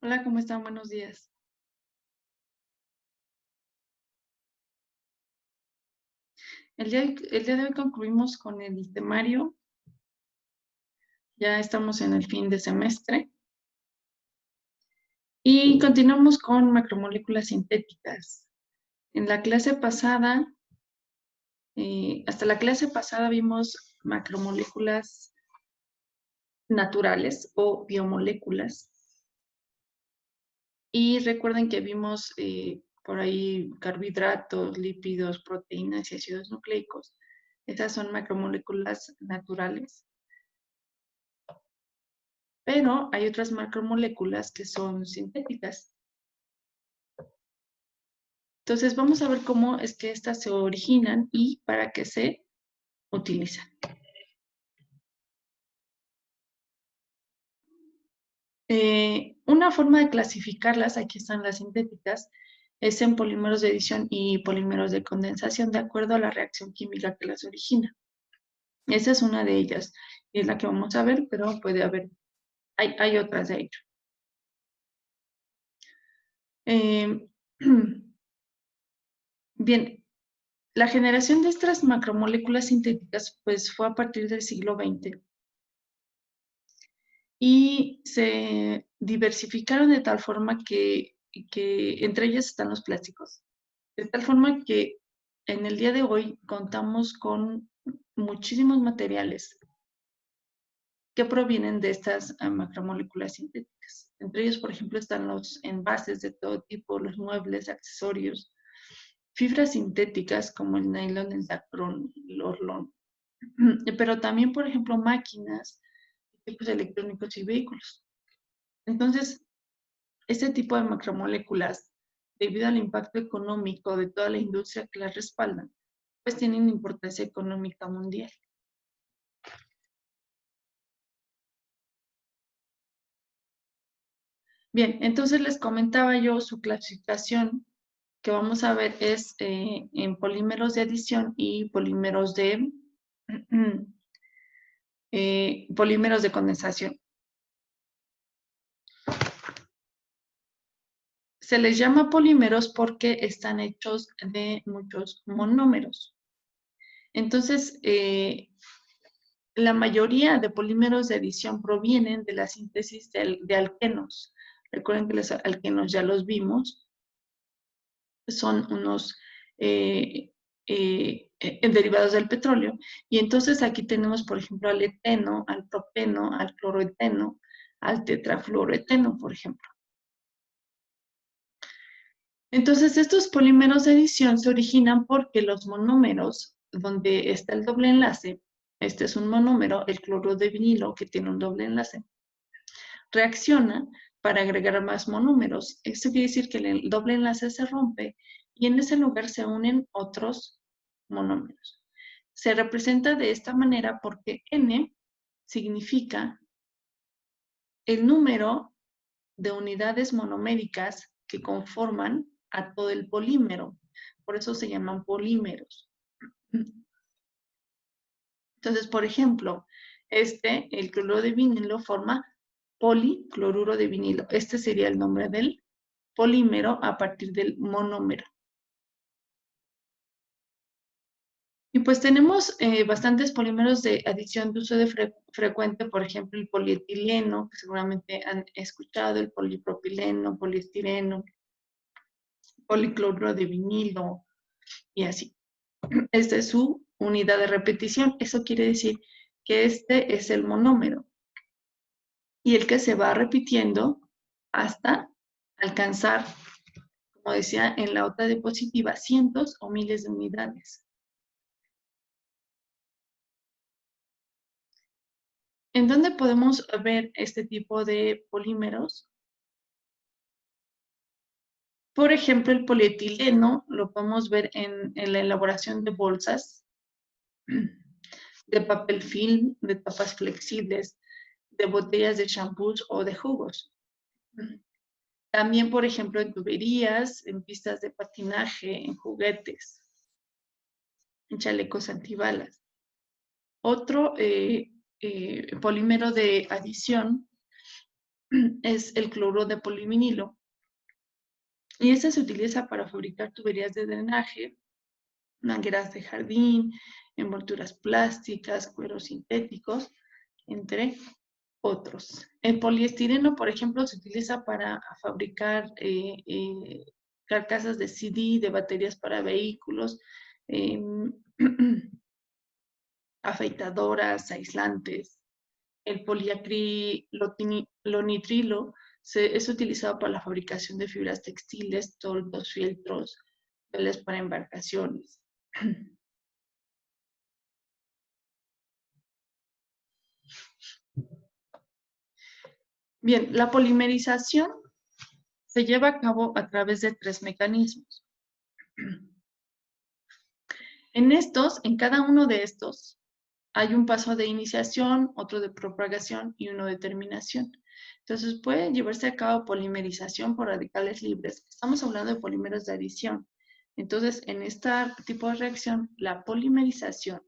Hola, ¿cómo están? Buenos días. El día de hoy concluimos con el temario. Ya estamos en el fin de semestre y continuamos con macromoléculas sintéticas. En la clase pasada, hasta la clase pasada vimos macromoléculas naturales o biomoléculas. Y recuerden que vimos por ahí carbohidratos, lípidos, proteínas y ácidos nucleicos. Esas son macromoléculas naturales. Pero hay otras macromoléculas que son sintéticas. Entonces vamos a ver cómo es que estas se originan y para qué se utilizan. Una forma de clasificarlas, aquí están las sintéticas, es en polímeros de adición y polímeros de condensación de acuerdo a la reacción química que las origina. Esa es una de ellas, es la que vamos a ver, pero puede haber, hay otras de hecho. Eh, bien, la generación de estas macromoléculas sintéticas pues fue a partir del siglo XX y se diversificaron de tal forma que entre ellas están los plásticos. De tal forma que en el día de hoy contamos con muchísimos materiales que provienen de estas macromoléculas sintéticas. Entre ellos, por ejemplo, están los envases de todo tipo, los muebles, accesorios, fibras sintéticas como el nylon, el dacron, el orlón, pero también, por ejemplo, máquinas, equipos electrónicos y vehículos. Entonces, este tipo de macromoléculas, debido al impacto económico de toda la industria que las respaldan, pues tienen importancia económica mundial. Bien, entonces les comentaba yo su clasificación que vamos a ver es en polímeros de adición y polímeros de condensación. Se les llama polímeros porque están hechos de muchos monómeros. Entonces, la mayoría de polímeros de adición provienen de la síntesis de alquenos. Recuerden que los alquenos ya los vimos, son unos derivados del petróleo. Y entonces aquí tenemos, por ejemplo, al eteno, al propeno, al cloroeteno, al tetrafluoroeteno, por ejemplo. Entonces, estos polímeros de adición se originan porque los monómeros, donde está el doble enlace, este es un monómero, el cloruro de vinilo, que tiene un doble enlace, reacciona para agregar más monómeros. Esto quiere decir que el doble enlace se rompe y en ese lugar se unen otros monómeros. Se representa de esta manera porque N significa el número de unidades monoméricas que conforman a todo el polímero. Por eso se llaman polímeros. Entonces, por ejemplo, el cloruro de vinilo forma policloruro de vinilo. Este sería el nombre del polímero a partir del monómero. Y pues tenemos bastantes polímeros de adición de uso frecuente, por ejemplo, el polietileno, que seguramente han escuchado, el polipropileno, poliestireno, policloruro de vinilo y así. Esta es su unidad de repetición. Eso quiere decir que este es el monómero y el que se va repitiendo hasta alcanzar, como decía en la otra diapositiva, cientos o miles de unidades. ¿En dónde podemos ver este tipo de polímeros? Por ejemplo, el polietileno lo podemos ver en la elaboración de bolsas, de papel film, de tapas flexibles, de botellas de champús o de jugos. También, por ejemplo, en tuberías, en pistas de patinaje, en juguetes, en chalecos antibalas. Otro polímero de adición es el cloruro de polivinilo. Y este se utiliza para fabricar tuberías de drenaje, mangueras de jardín, envolturas plásticas, cueros sintéticos, entre otros. El poliestireno, por ejemplo, se utiliza para fabricar carcasas de CD, de baterías para vehículos, afeitadoras, aislantes. El poliacrilonitrilo es utilizado para la fabricación de fibras textiles, toldos, fieltros, velas para embarcaciones. Bien, la polimerización se lleva a cabo a través de 3 mecanismos. En cada uno de estos, hay un paso de iniciación, otro de propagación y uno de terminación. Entonces, puede llevarse a cabo polimerización por radicales libres. Estamos hablando de polímeros de adición. Entonces, en este tipo de reacción, la polimerización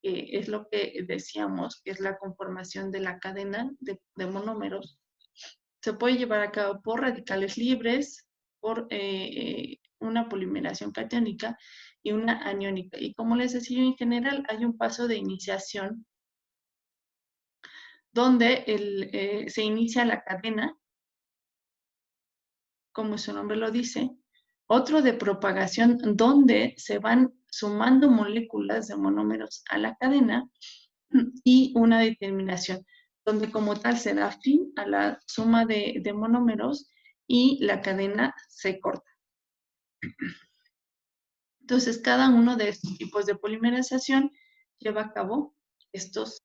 es lo que decíamos, que es la conformación de la cadena de monómeros. Se puede llevar a cabo por radicales libres, por una polimeración catiónica y una aniónica. Y como les decía, en general hay un paso de iniciación donde se inicia la cadena, como su nombre lo dice, otro de propagación donde se van sumando moléculas de monómeros a la cadena y una de terminación, donde como tal se da fin a la suma de monómeros y la cadena se corta. Entonces, cada uno de estos tipos de polimerización lleva a cabo estos.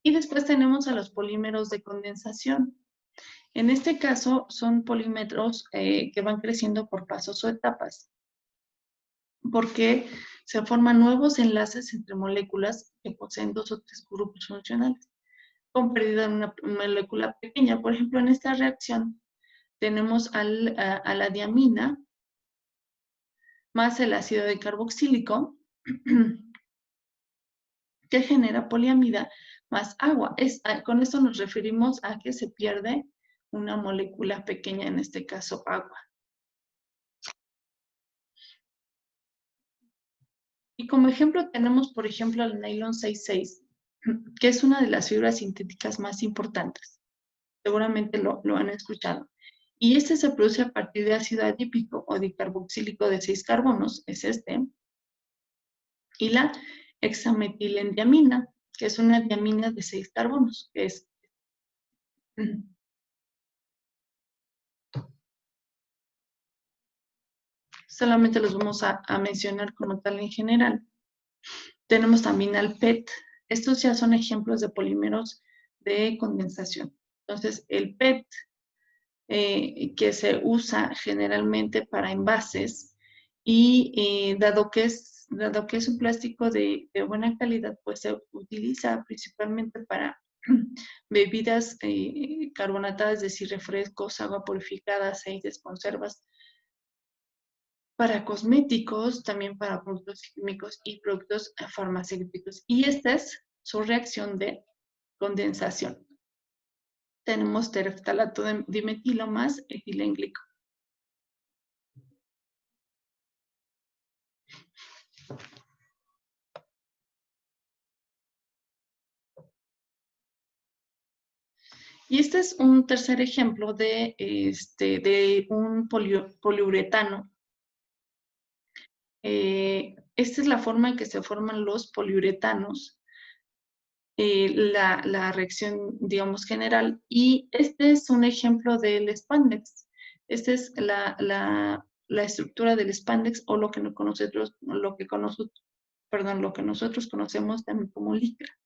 Y después tenemos a los polímeros de condensación. En este caso, son polímeros que van creciendo por pasos o etapas, porque se forman nuevos enlaces entre moléculas que poseen 2 o 3 grupos funcionales, con pérdida de una molécula pequeña. Por ejemplo, en esta reacción tenemos a la diamina más el ácido carboxílico, que genera poliamida más agua. Con esto nos referimos a que se pierde una molécula pequeña, en este caso agua. Y como ejemplo tenemos, por ejemplo, el nylon 66, que es una de las fibras sintéticas más importantes. Seguramente lo han escuchado. Y este se produce a partir de ácido adípico o dicarboxílico de 6 carbonos, es este, y la hexametilendiamina, que es una diamina de 6 carbonos, que es. Solamente los vamos a mencionar como tal en general. Tenemos también al PET. Estos ya son ejemplos de polímeros de condensación. Entonces, el PET, que se usa generalmente para envases, y dado que es un plástico de buena calidad, pues se utiliza principalmente para bebidas carbonatadas, es decir, refrescos, agua purificada, aceites, conservas, para cosméticos, también para productos químicos y productos farmacéuticos. Y esta es su reacción de condensación. Tenemos tereftalato de dimetilo más etilenglicol. Y este es un tercer ejemplo de un poliuretano. Esta es la forma en que se forman los poliuretanos, la reacción, digamos, general. Y este es un ejemplo del spandex. Esta es la estructura del spandex, o lo que nosotros conocemos también como licra.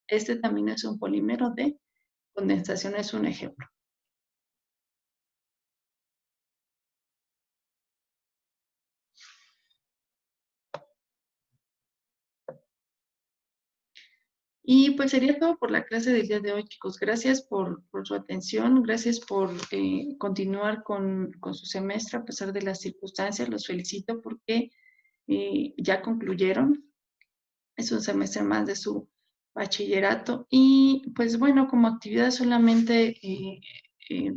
Este también es un polímero de condensación, es un ejemplo. Y pues sería todo por la clase del día de hoy, chicos. Gracias por su atención, gracias por continuar con su semestre a pesar de las circunstancias. Los felicito porque ya concluyeron. Es un semestre más de su bachillerato. Y pues bueno, como actividad solamente eh,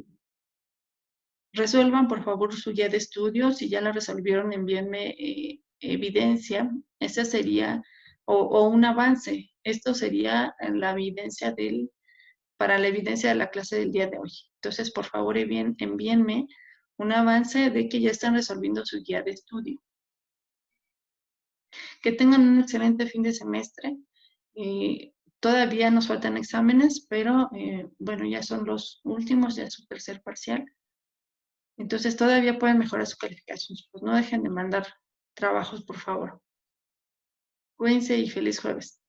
resuelvan por favor su guía de estudios. Si ya la resolvieron, envíenme evidencia. Esa sería, o un avance. Esto sería la evidencia para la evidencia de la clase del día de hoy. Entonces, por favor, envíenme un avance de que ya están resolviendo su guía de estudio. Que tengan un excelente fin de semestre. Todavía nos faltan exámenes, pero bueno, ya son los últimos, ya es su tercer parcial. Entonces todavía pueden mejorar su calificación. Pues no dejen de mandar trabajos, por favor. Cuídense y feliz jueves.